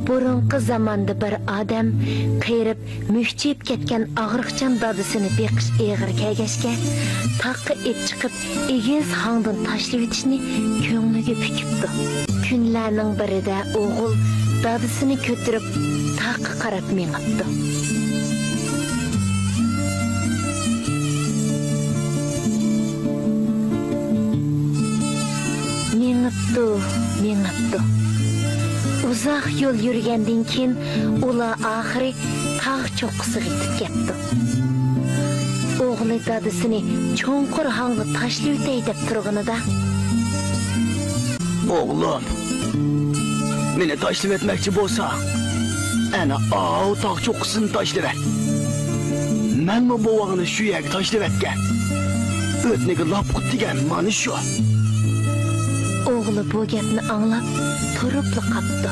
Burunqi zamanda bir odam qeyrib, müşchib ketgan og'riqchan dadisini beqish eg'ir kelgashga, taqqa et chiqib, egiz hangdan tashlab etishni ko'ngliga pikibdi. Kunlarning birida o'g'il dadisini ko'tarib, taqqa qarab mengibdi. Mengibdi. Uzaq yo'l yurgandan keyin ular oxiri tog' cho'qqisiga yetib ketdi. O'g'li dadisini cho'nqur hangga tashlab o'tay deb turganida, Oğlum, meni tashlab etmoqchi bo'lsa, ana o tog' cho'qqisini tashlab et. Men bu bovog'ini shu yerga tashlab etgan. O'tniga lopqut degan mana shu. o'g'li bu gapni anglab turibli qapti.